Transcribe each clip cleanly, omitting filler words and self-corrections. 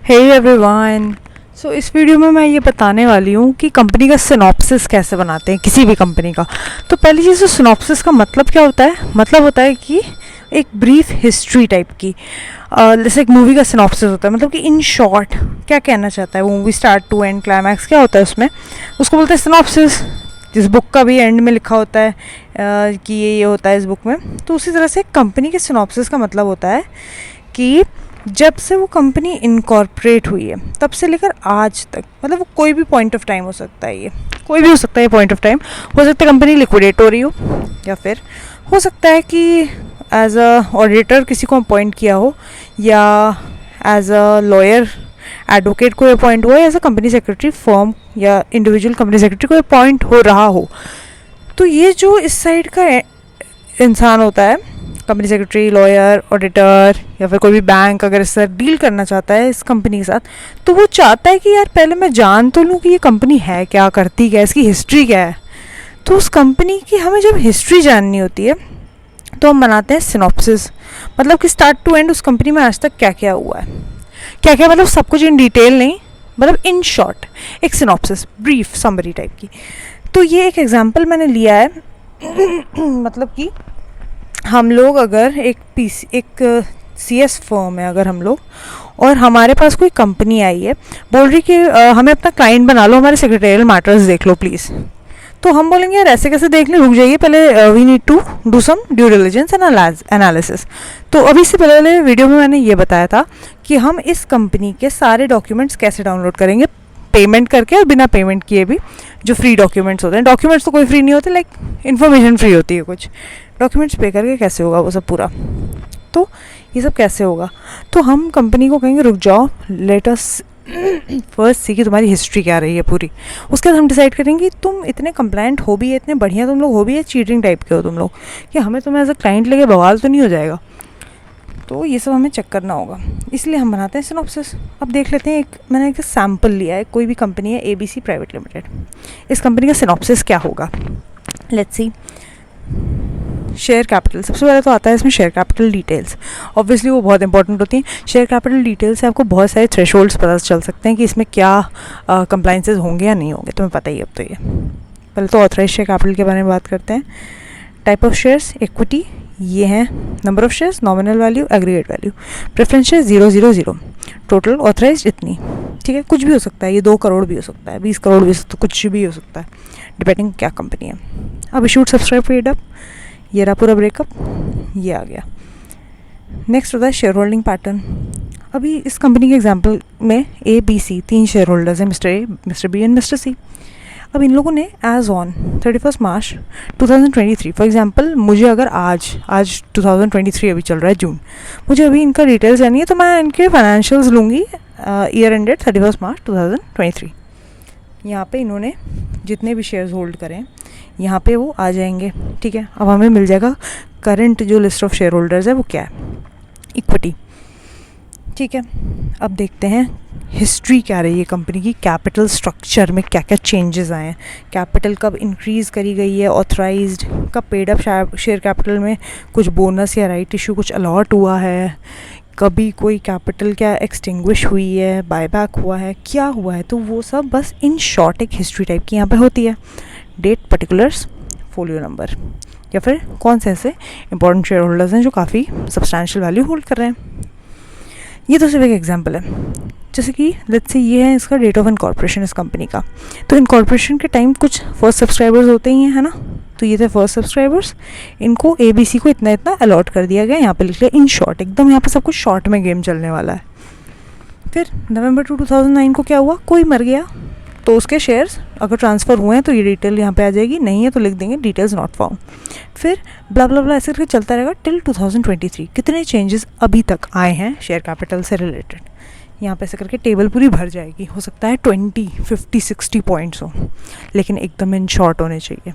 Hey everyone. सो इस video में मैं ये बताने वाली हूँ कि कंपनी का सिनॉप्सिस कैसे बनाते हैं किसी भी कंपनी का। तो पहली चीज़ तो सिनॉप्सिस का मतलब क्या होता है? मतलब होता है कि एक ब्रीफ हिस्ट्री टाइप की, जैसे एक मूवी का सिनॉप्सिस होता है, मतलब कि इन शॉर्ट क्या कहना चाहता है वो movie, start to end climax क्या होता है उसमें, उसको बोलते हैं सिनॉप्सिस। जिस बुक का भी एंड में लिखा होता है कि ये होता है इस बुक में, तो उसी तरह से कंपनी के सिनॉप्सिस का मतलब होता है कि जब से वो कंपनी इनकॉर्पोरेट हुई है तब से लेकर आज तक, मतलब वो कोई भी पॉइंट ऑफ टाइम हो सकता है, ये कोई भी हो सकता है पॉइंट ऑफ टाइम। हो सकता है कंपनी लिक्विडेट हो रही हो, या फिर हो सकता है कि एज अ ऑडिटर किसी को अपॉइंट किया हो, या एज अ लॉयर एडवोकेट को अपॉइंट हुआ, या as a company secretary firm या इंडिविजुअल कंपनी सेक्रेटरी को अपॉइंट हो रहा हो। तो ये जो इस साइड का इंसान होता है, कंपनी सेक्रेटरी, लॉयर, ऑडिटर, या फिर कोई भी बैंक अगर इससे डील करना चाहता है इस कंपनी के साथ, तो वो चाहता है कि यार पहले मैं जान तो लूँ कि ये कंपनी है क्या, करती क्या है, इसकी हिस्ट्री क्या है। तो उस कंपनी की हमें जब हिस्ट्री जाननी होती है तो हम बनाते हैं सिनॉप्सिस, मतलब कि स्टार्ट टू एंड उस कंपनी में आज तक क्या क्या हुआ है, क्या क्या, मतलब सब कुछ इन डिटेल नहीं, मतलब इन शॉर्ट एक सिनॉप्सिस, ब्रीफ समरी टाइप की। तो ये एक एग्जांपल मैंने लिया है मतलब कि हम लोग अगर एक CS फर्म है अगर हम लोग, और हमारे पास कोई कंपनी आई है बोल रही कि हमें अपना क्लाइंट बना लो, हमारे सेक्रेटरियल मैटर्स देख लो प्लीज़। तो हम बोलेंगे यार ऐसे कैसे देख लें, रुक जाइए पहले, we need to do some due diligence and analysis. तो अभी से पहले वीडियो में मैंने ये बताया था कि हम इस कंपनी के सारे डॉक्यूमेंट्स कैसे डाउनलोड करेंगे, पेमेंट करके और बिना पेमेंट किए भी। जो फ्री डॉक्यूमेंट्स होते हैं, डॉक्यूमेंट्स तो कोई फ्री नहीं होते, लाइक इन्फॉर्मेशन फ्री होती है कुछ, डॉक्यूमेंट्स पे करके कैसे होगा वो सब पूरा। तो ये सब कैसे होगा, तो हम कंपनी को कहेंगे रुक जाओ, लेट अस फर्स्ट सी कि तुम्हारी हिस्ट्री क्या रही है पूरी। उसके बाद हम डिसाइड करेंगे तुम इतने कंप्लाइंट हो भी है, इतने बढ़िया तुम लोग हो भी है, चीटिंग टाइप के हो तुम लोग, कि हमें तुम्हें एज अ क्लाइंट लेके बवाल तो नहीं हो जाएगा। तो ये सब हमें चेक करना होगा, इसलिए हम बनाते हैं सिनॉप्सिस। अब देख लेते हैं, मैंने एक सैम्पल लिया है, कोई भी कंपनी है ABC प्राइवेट लिमिटेड, इस कंपनी का सिनॉप्सिस क्या होगा। लेट्स सी, शेयर कैपिटल सबसे पहले तो आता है इसमें, शेयर कैपिटल डिटेल्स। ऑब्वियसली वो बहुत इंपॉर्टेंट होती हैं। शेयर कैपिटल डिटेल्स से आपको बहुत सारे थ्रेशोल्ड्स पता चल सकते हैं कि इसमें क्या कंप्लाइंसेस होंगे या नहीं होंगे, तुम्हें पता ही अब तो ये। पहले तो ऑथराइज शेयर कैपिटल के बारे में बात करते हैं। टाइप ऑफ शेयर्स, इक्विटी, ये हैं number of shares, nominal value, aggregate value, preference share 000, total authorise इतनी, ठीक है। कुछ भी हो सकता है, ये 2 करोड़ भी हो सकता है, 20 करोड़ भी हो सकता है, कुछ भी हो सकता है, डिपेंडिंग क्या कंपनी है। अब इशूड, सब्सक्राइब, पेड अप, ये रहा पूरा ब्रेकअप, ये आ गया। नेक्स्ट होता है शेयर होल्डिंग पैटर्न। अभी इस कंपनी के एग्जांपल में ABC 3 शेयर होल्डर्स हैं, mister A, mister B and mister C. अब इन लोगों ने as on 31 March 2023, for example मुझे अगर आज 2023 अभी चल रहा है जून, मुझे अभी इनका डिटेल्स जानी है, तो मैं इनके फाइनेंशियल्स लूँगी ईयर एंडेड 31 मार्च 2023। यहाँ पे इन्होंने जितने भी शेयर्स होल्ड करें यहाँ पे वो आ जाएंगे, ठीक है। अब हमें मिल जाएगा करंट जो लिस्ट ऑफ शेयर होल्डर्स है वो क्या है, इक्विटी, ठीक है। अब देखते हैं हिस्ट्री क्या रही है कंपनी की, कैपिटल स्ट्रक्चर में क्या क्या चेंजेस आए हैं, कैपिटल कब इंक्रीज़ करी गई है, ऑथराइज्ड कब, पेड अप शेयर कैपिटल में कुछ बोनस या राइट इशू कुछ अलॉट हुआ है, कभी कोई कैपिटल क्या एक्सटिंग्विश हुई है, बायबैक हुआ है, क्या हुआ है। तो वो सब बस इन शॉर्ट एक हिस्ट्री टाइप की यहाँ पे होती है। डेट, पर्टिकुलर्स, फोलियो नंबर, या फिर कौन से ऐसे इंपॉर्टेंट शेयर होल्डर्स हैं जो काफ़ी सब्सटैंशियल वैल्यू होल्ड कर रहे हैं। ये तो सिर्फ एक एग्जांपल है। जैसे कि लेट्स से ये है इसका डेट ऑफ इनकॉर्पोरेशन इस कंपनी का। तो इनकॉर्पोरेशन के टाइम कुछ फर्स्ट सब्सक्राइबर्स होते ही हैं, है ना। तो ये थे फर्स्ट सब्सक्राइबर्स, इनको ABC को इतना इतना अलॉट कर दिया गया, यहाँ पे लिख लिया इन शॉर्ट, एकदम यहाँ पे सब कुछ शॉर्ट में गेम चलने वाला है। फिर नवंबर 2009 को क्या हुआ, कोई मर गया, तो उसके शेयर्स अगर ट्रांसफ़र हुए हैं तो ये डिटेल यहाँ पे आ जाएगी, नहीं है तो लिख देंगे डिटेल्स नॉट फाउंड। फिर ब्ला ब्ला ब्ला ऐसे करके चलता रहेगा टिल 2023। कितने चेंजेस अभी तक आए हैं शेयर कैपिटल से रिलेटेड, यहाँ पे ऐसे करके टेबल पूरी भर जाएगी। हो सकता है 20, 50, 60 पॉइंट्स हो, लेकिन एकदम इन शॉर्ट होने चाहिए,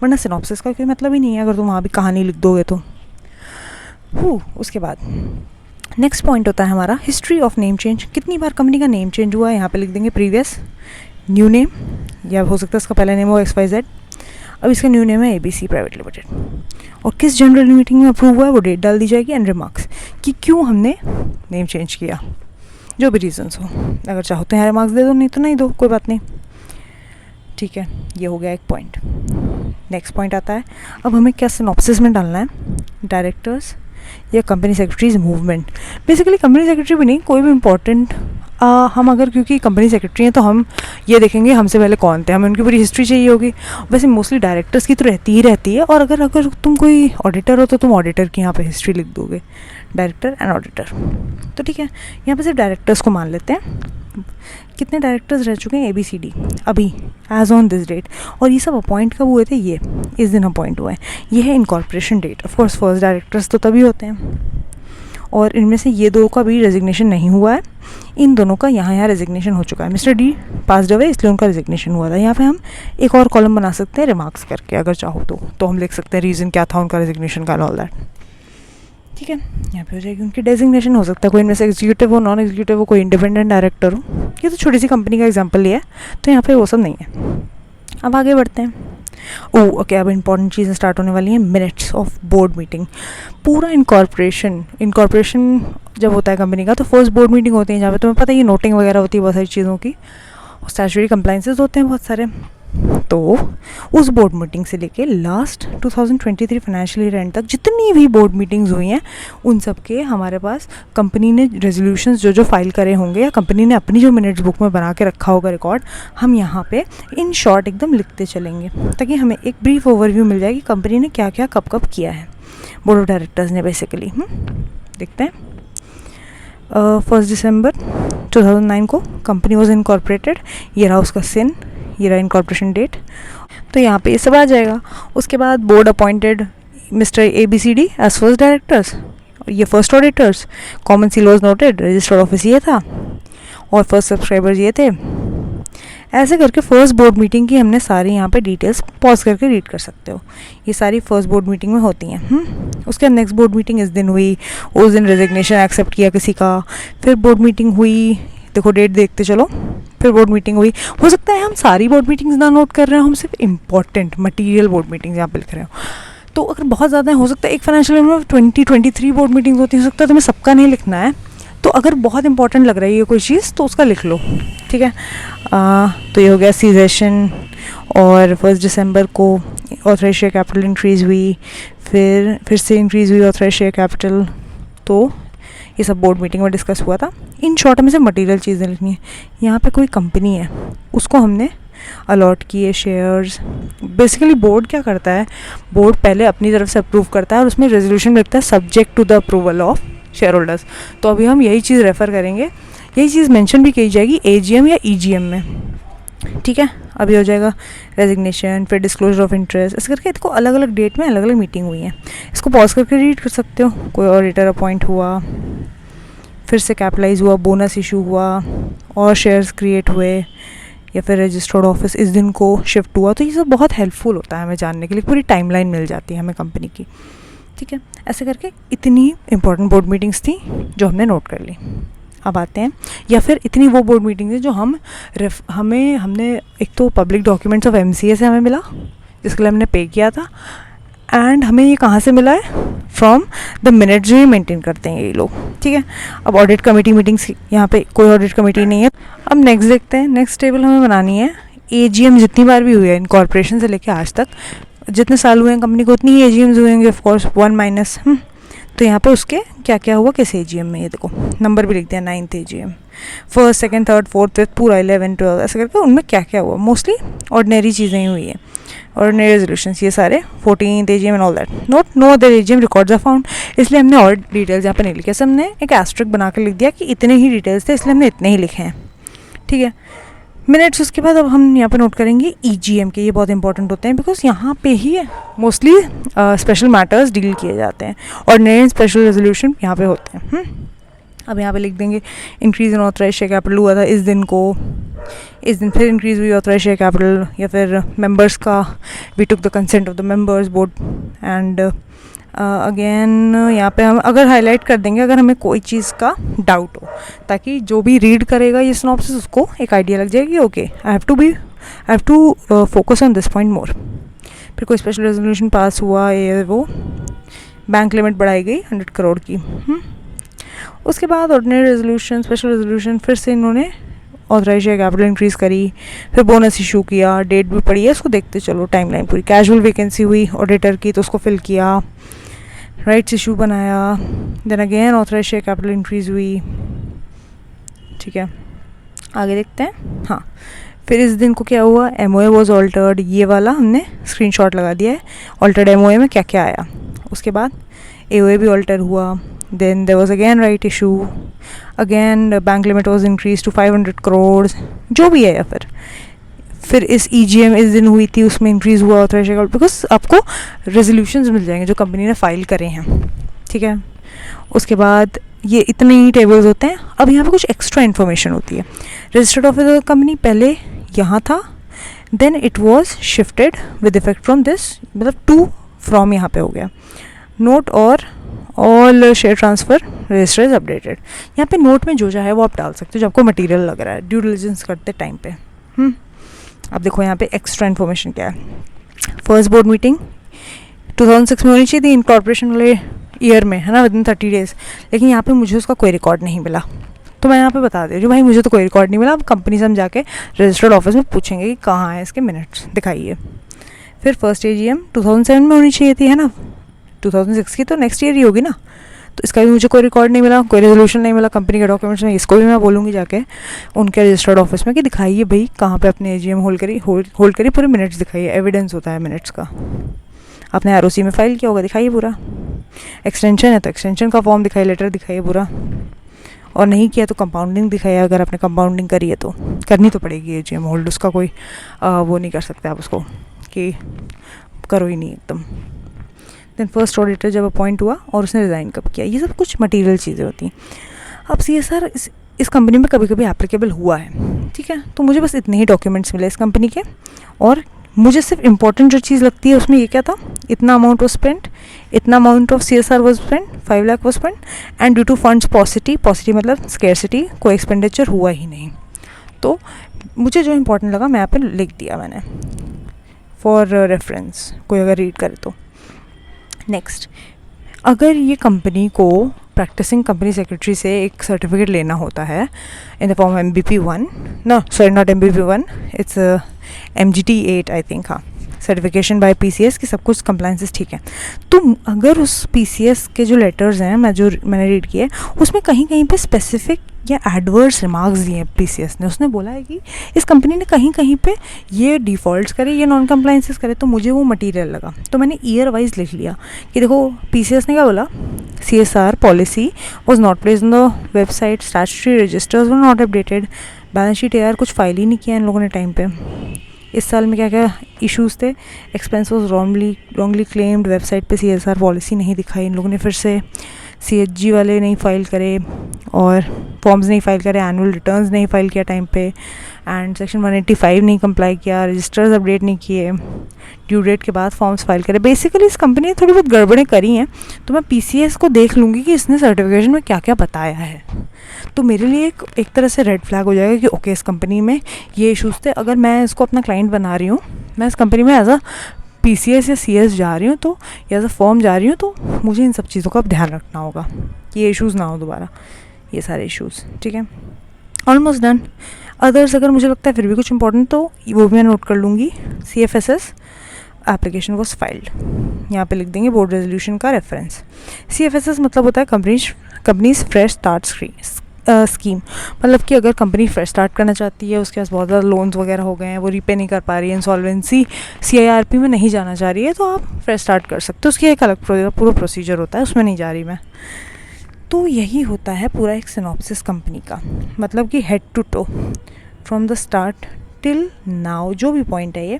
वरना सिनॉप्सिस का कोई मतलब ही नहीं है अगर तुम वहाँ भी कहानी लिख दोगे तो। उसके बाद नेक्स्ट पॉइंट होता है हमारा हिस्ट्री ऑफ नेम चेंज। कितनी बार कंपनी का नेम चेंज हुआ है, यहाँ पे लिख देंगे प्रीवियस, न्यू नेम, या हो सकता है इसका पहला नेम हो XYZ, अब इसका न्यू नेम है ABC प्राइवेट लिमिटेड, और किस जनरल मीटिंग में अप्रूव हुआ है वो डेट डाल दी जाएगी, एंड रिमार्क्स कि क्यों हमने नेम चेंज किया। जो भी रीजंस हो, अगर चाहो तो यहाँ मार्क्स दे दो, नहीं तो नहीं दो, कोई बात नहीं, ठीक है। ये हो गया एक पॉइंट। नेक्स्ट पॉइंट आता है, अब हमें क्या सिनॉप्सिस में डालना है, डायरेक्टर्स या company secretaries movement. Basically company secretary भी नहीं, कोई भी इम्पोर्टेंट, हम अगर क्योंकि कंपनी सेक्रेटरी हैं तो हम ये देखेंगे हमसे पहले कौन थे, हमें उनकी पूरी हिस्ट्री चाहिए होगी। वैसे मोस्टली डायरेक्टर्स की तो रहती ही रहती है, और अगर तुम कोई ऑडिटर हो तो तुम ऑडिटर की यहाँ पे हिस्ट्री लिख दोगे, डायरेक्टर एंड ऑडिटर। तो ठीक है, यहाँ पे सिर्फ डायरेक्टर्स को मान लेते हैं। कितने डायरेक्टर्स रह चुके हैं ABCD अभी एज ऑन दिस डेट, और ये सब अपॉइंट कब हुए थे, ये इस दिन अपॉइंट हुए हैं। ये है incorporation date. Of course first directors तो तभी होते हैं, और इनमें से ये दो का भी रेजिग्नेशन नहीं हुआ है, इन दोनों का यहाँ रेजिग्नेशन हो चुका है। मिस्टर D पास्ड अवे, इसलिए उनका रेजिग्नेशन हुआ था। यहाँ पे हम एक और कॉलम बना सकते हैं रिमार्क्स करके, अगर चाहो तो हम लिख सकते हैं रीज़न क्या था उनका रेजिग्नेशन का, ऑल दैट, ठीक है। यहाँ पे हो जाएगी उनकी डेजिग्नेशन, हो सकता है कोई इनमें से एग्जीक्यूटिव हो, नॉन एग्जीक्यूटिव हो, कोई इंडिपेंडेंट डायरेक्टर हो। ये तो छोटी सी कंपनी का एग्जांपल लिया है, तो यहाँ पे वो सब नहीं है। अब आगे बढ़ते हैं। ओके, अब इंपॉर्टेंट चीज़ें स्टार्ट होने वाली हैं, मिनट्स ऑफ बोर्ड मीटिंग। पूरा इनकॉर्पोरेशन जब होता है कंपनी का, तो फर्स्ट बोर्ड मीटिंग होती है जहाँ पे तुम्हें पता ही नोटिंग वगैरह होती है बहुत सारी चीज़ों की, और स्टैट्यूटरी कंप्लाइंसेस होते हैं बहुत सारे। तो उस बोर्ड मीटिंग से लेके लास्ट 2023 फाइनेंशियल ईयर एंड तक जितनी भी बोर्ड मीटिंग्स हुई हैं, उन सब के हमारे पास कंपनी ने रेजोल्यूशंस जो फाइल करे होंगे, या कंपनी ने अपनी जो मिनट्स बुक में बना के रखा होगा रिकॉर्ड, हम यहाँ पे इन शॉर्ट एकदम लिखते चलेंगे, ताकि हमें एक ब्रीफ ओवरव्यू मिल जाए कि कंपनी ने क्या क्या कब कब किया है, बोर्ड ऑफ डायरेक्टर्स ने बेसिकली। देखते हैं। 1 दिसंबर 2009 को कंपनी वॉज इनकॉर्पोरेटेड, ये रहा उसका सिन, ये रहा इनकॉर्पोरेशन डेट, तो यहाँ पे ये सब आ जाएगा। उसके बाद board appointed mister ABCD as first directors, ये first auditors, common seal was noted, registered office ये था, और फर्स्ट सब्सक्राइबर्स ये थे। ऐसे करके फर्स्ट बोर्ड मीटिंग की हमने सारी यहाँ पे डिटेल्स पॉज करके रीड कर सकते हो, ये सारी फर्स्ट बोर्ड मीटिंग में होती हैं। उसके बाद नेक्स्ट बोर्ड मीटिंग इस दिन हुई, उस दिन रेजिग्नेशन एक्सेप्ट किया किसी का, फिर बोर्ड मीटिंग हुई, देखो डेट देखते चलो, फिर बोर्ड मीटिंग हुई। हो सकता है हम सारी बोर्ड मीटिंग्स ना नोट कर रहे हो, हम सिर्फ इंपॉर्टेंट मटीरियल बोर्ड मीटिंग्स यहाँ पे लिख रहे हो। तो अगर बहुत ज़्यादा हो सकता है एक फाइनेंशियल ईयर में 20-23 बोर्ड मीटिंग्स होती हो सकता है तुम्हें सबका नहीं लिखना है, तो अगर बहुत इंपॉर्टेंट लग रही है कोई चीज़ तो उसका लिख लो, ठीक है। तो ये हो गया सीजेशन, और 1 दिसंबर को ऑथराइज्ड शेयर कैपिटल इंक्रीज़ हुई, फिर से इंक्रीज़ हुई ऑथराइज्ड शेयर कैपिटल। तो ये सब बोर्ड मीटिंग में डिस्कस हुआ था। इन शॉर्ट में से मटेरियल चीज़ें लिखनी है। यहाँ पे कोई कंपनी है, उसको हमने अलॉट किए शेयर्स। बेसिकली बोर्ड क्या करता है, बोर्ड पहले अपनी तरफ से अप्रूव करता है और उसमें रेजोल्यूशन लिखता है subject to the approval of shareholders. तो अभी हम यही चीज़ रेफ़र करेंगे, यही चीज़ मेंशन भी की जाएगी AGM या EGM में, ठीक है। अभी हो जाएगा रेजिग्नेशन, फिर डिस्क्लोजर ऑफ इंटरेस्ट, इस करके इसको अलग अलग डेट में अलग अलग मीटिंग हुई है। इसको पॉज करके रीड कर सकते हो। कोई ऑडिटर अपॉइंट हुआ, फिर से कैपिटलाइज हुआ, बोनस इशू हुआ, और शेयर्स क्रिएट हुए, या फिर रजिस्टर्ड ऑफिस इस दिन को शिफ्ट हुआ। तो ये सब बहुत हेल्पफुल होता है हमें जानने के लिए, पूरी टाइमलाइन मिल जाती है हमें कंपनी की, ठीक है। ऐसे करके इतनी इंपॉर्टेंट बोर्ड मीटिंग्स थी जो हमने नोट कर ली। अब आते हैं, या फिर इतनी वो बोर्ड मीटिंग्स हैं जो हमने एक तो पब्लिक डॉक्यूमेंट्स ऑफ MCA से हमें मिला, जिसके लिए हमने पे किया था, एंड हमें ये कहाँ से मिला है, फ्रॉम द मिनट जो ये मेंटेन करते हैं ये लोग, ठीक है। अब ऑडिट कमेटी मीटिंग्स, यहाँ पे कोई ऑडिट कमेटी नहीं है। अब नेक्स्ट देखते हैं। नेक्स्ट टेबल हमें बनानी है AGM जितनी बार भी हुई है इनकॉर्पोरेशन से लेके आज तक, जितने साल हुए हैं कंपनी को उतनी ही AGMs हुए होंगे, ऑफकोर्स 1 माइनस। तो यहाँ पे उसके क्या क्या हुआ किस AGM में, ये देखो नंबर भी लिख दिया, 9th AGM, 1st, 2nd, 3rd, 4th, 5th, पूरा 11, 12, ऐसे करके उनमें क्या क्या हुआ। मोस्टली ऑर्डिनरी चीज़ें ही हुई है, ऑर्डिनरी रेजोल्यूशंस ये सारे, 14th AGM and all that. Note no other AGM records are found, इसलिए हमने और डिटेल्स यहाँ पे नहीं लिखे, हमने एक एस्ट्रिक बना के लिख दिया कि इतने ही डिटेल्स थे, इसलिए हमने इतने ही लिखे हैं, ठीक है। मिनट्स उसके बाद अब हम यहाँ पे नोट करेंगे EGM के, ये बहुत इंपॉर्टेंट होते हैं बिकॉज यहाँ पे ही मोस्टली स्पेशल मैटर्स डील किए जाते हैं, और नए स्पेशल रेजोल्यूशन यहाँ पे होते हैं। अब यहाँ पे लिख देंगे increase in authorised share capital हुआ था इस दिन को, इस दिन फिर इंक्रीज़ हुई ऑथराइज्ड शेयर कैपिटल, या फिर मेंबर्स का we took the consent of the members board and again यहाँ पे हम अगर हाईलाइट कर देंगे अगर हमें कोई चीज़ का डाउट हो, ताकि जो भी रीड करेगा ये सिनॉप्सिस उसको एक आइडिया लग जाएगी, okay I have to focus on this point more. फिर कोई स्पेशल रेजोल्यूशन पास हुआ, ये वो बैंक लिमिट बढ़ाई गई 100 करोड़ की। उसके बाद ऑर्डिनरी रेजोल्यूशन, स्पेशल रेजोल्यूशन, फिर से इन्होंने ऑथराइज शेयर कैपिटल इंक्रीज़ करी, फिर बोनस इशू किया, डेट भी पड़ी है, इसको देखते चलो टाइमलाइन पूरी। कैजुअल वैकेंसी हुई ऑडिटर की तो उसको फिल किया, राइट्स इशू बनाया, then again authorise share capital increase हुई। ठीक है, आगे देखते हैं। हाँ, फिर इस दिन को क्या हुआ, एमओए वॉज ऑल्टर्ड, ये वाला हमने स्क्रीनशॉट लगा दिया है, ऑल्टर्ड एमओए में क्या क्या आया। उसके बाद एओए भी ऑल्टर हुआ, then there was again right issue, again bank limit was increase to 500 crore, जो भी है। या फिर इस ईजीएम इस दिन हुई थी, उसमें इंक्रीज़ हुआ ऑथराइजेशन, बिकॉज आपको रेजोल्यूशंस मिल जाएंगे जो कंपनी ने फाइल करे हैं। ठीक है, उसके बाद ये इतने ही टेबल्स होते हैं। अब यहाँ पे कुछ एक्स्ट्रा इन्फॉर्मेशन होती है। Registered office of the company पहले यहाँ था, then it was shifted with effect from this, मतलब टू फ्रॉम यहाँ पे हो गया। नोट और all share transfer register is updated. यहाँ पे नोट में जो चाहे वो आप डाल सकते हो जो आपको मटेरियल लग रहा है ड्यू डिलिजेंस करते टाइम पे। अब देखो यहाँ पे एक्स्ट्रा इन्फॉर्मेशन क्या है। फर्स्ट बोर्ड मीटिंग 2006 में होनी चाहिए थी इनकॉर्पोरेशन वाले ईयर में, है ना, विदिन 30 डेज़, लेकिन यहाँ पे मुझे उसका कोई रिकॉर्ड नहीं मिला। तो मैं यहाँ पे बता दे रही हूँ भाई, मुझे तो कोई रिकॉर्ड नहीं मिला। अब कंपनी से हम जाके रजिस्टर्ड ऑफिस में पूछेंगे कि कहाँ है इसके मिनट्स, दिखाइए। फिर फर्स्ट एजीएम 2007 में होनी चाहिए थी, है ना, 2006 की तो नेक्स्ट ईयर ही होगी ना, तो इसका भी मुझे कोई रिकॉर्ड नहीं मिला, कोई रेजोल्यूशन नहीं मिला कंपनी के डॉक्यूमेंट्स में। इसको भी मैं बोलूँगी जाके उनके रजिस्टर्ड ऑफिस में कि दिखाइए भाई कहाँ पे अपने एजीएम होल्ड करी पूरे मिनट्स दिखाइए, एविडेंस होता है मिनट्स का। आपने आरओसी में फाइल किया होगा, दिखाइए पूरा। एक्सटेंशन है तो एक्सटेंशन का फॉर्म दिखाइए, लेटर दिखाइए पूरा, और नहीं किया तो कंपाउंडिंग दिखाइए। अगर आपने कंपाउंडिंग करी है तो करनी तो पड़ेगी एजीएम होल्ड, उसका कोई वो नहीं कर सकते आप उसको कि करो ही नहीं एकदम। देन फर्स्ट ऑडिटर जब अपॉइंट हुआ और उसने रिज़ाइन कब किया, ये सब कुछ मटेरियल चीज़ें होती हैं। अब सीएसआर इस कंपनी में कभी कभी एप्लीकेबल हुआ है, ठीक है, तो मुझे बस इतने ही डॉक्यूमेंट्स मिले इस कंपनी के, और मुझे सिर्फ इंपॉर्टेंट जो चीज़ लगती है उसमें ये क्या था, इतना अमाउंट वॉज स्पेंट, इतना amount of CSR was spent, 5 lakh was spent, and due to funds paucity मतलब स्केर्सिटी, कोई एक्सपेंडिचर हुआ ही नहीं। तो मुझे जो इंपॉर्टेंट लगा मैं यहाँ पे लिख दिया मैंने फॉर रेफरेंस, कोई अगर रीड करे तो। नेक्स्ट, अगर ये कंपनी को प्रैक्टिसिंग कंपनी सेक्रेटरी से एक सर्टिफिकेट लेना होता है in the form MBP1, no sorry not MBP1, it's MGT 8 I think, हाँ, सर्टिफिकेशन बाय PCS की सब कुछ कंप्लाइंसेस ठीक है। तो अगर उस PCS के जो लेटर्स हैं मैंने रीड किए, उसमें कहीं कहीं पे स्पेसिफिक या एडवर्स रिमार्क्स दिए हैं PCS ने, उसने बोला है कि इस कंपनी ने कहीं कहीं पे ये डिफ़ॉल्ट्स करे, ये नॉन कंप्लाइंसेस करे, तो मुझे वो मटेरियल लगा, तो मैंने ईयर वाइज लिख लिया कि देखो PCS ने क्या बोला, CSR policy was not placed on the website, statutory registers were not updated, balance sheet AR कुछ फाइल ही नहीं किया इन लोगों ने टाइम पे। इस साल में क्या क्या इश्यूज़ थे, expense was wrongly claimed, website पे CSR पॉलिसी नहीं दिखाई इन लोगों ने, फिर से CHG वाले नहीं फाइल करे और फॉर्म्स नहीं फाइल करे, एनुअल रिटर्न्स नहीं फाइल किया टाइम पे, एंड सेक्शन 185 नहीं कंप्लाई किया, रजिस्टर्स अपडेट नहीं किए, ड्यू डेट के बाद फॉर्म्स फाइल करे। बेसिकली इस कंपनी ने थोड़ी बहुत गड़बड़ें करी हैं, तो मैं PCS को देख लूँगी कि इसने सर्टिफिकेशन में क्या क्या बताया है, तो मेरे लिए एक तरह से रेड फ्लैग हो जाएगा कि ओके इस कंपनी में ये इशूज़ थे। अगर मैं इसको अपना क्लाइंट बना रही हूँ, मैं इस कंपनी में एज अ PCS या CS जा रही हूँ तो, या एज अ फॉर्म जा रही हूँ, तो मुझे इन सब चीज़ों का अब ध्यान रखना होगा कि ये इश्यूज़ ना हो दोबारा, ये सारे इश्यूज़। ठीक है, ऑलमोस्ट डन। अदर्स अगर मुझे लगता है फिर भी कुछ इंपॉर्टेंट तो वो भी मैं नोट कर लूँगी। CFSS एप्लीकेशन वॉज फाइल्ड, यहाँ पे लिख देंगे बोर्ड रेजोल्यूशन का रेफरेंस। CFSS मतलब होता है कंपनीज फ्रेश स्टार्ट स्कीम, मतलब कि अगर कंपनी फ्रेश स्टार्ट करना चाहती है, उसके पास बहुत ज़्यादा लोन्स वगैरह हो गए हैं, वो रीपे नहीं कर पा रही है, इंसॉल्वेंसी CIRP में नहीं जाना चाह रही है, तो आप फ्रेश स्टार्ट कर सकते हो। उसकी एक अलग पूरा प्रोसीजर होता है, उसमें नहीं जा रही मैं। तो यही होता है पूरा एक सिनॉप्सिस कंपनी का, मतलब कि head to toe from the start till now, जो भी पॉइंट है ये,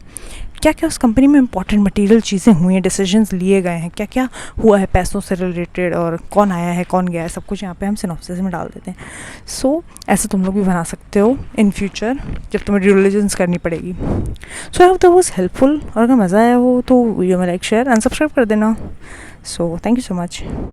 क्या क्या उस कंपनी में इंपॉर्टेंट मटेरियल चीज़ें हुई हैं, डिसीजंस लिए गए हैं, क्या क्या हुआ है पैसों से रिलेटेड, और कौन आया है कौन गया है, सब कुछ यहाँ पे हम सिनॉप्सिस में डाल देते हैं। सो ऐसे तुम लोग भी बना सकते हो इन फ्यूचर जब तुम्हें ड्यू डिलिजेंस करनी पड़ेगी। So I hope that was helpful, और अगर मज़ा आया हो तो वीडियो में लाइक शेयर एंड सब्सक्राइब कर देना। So thank you so much.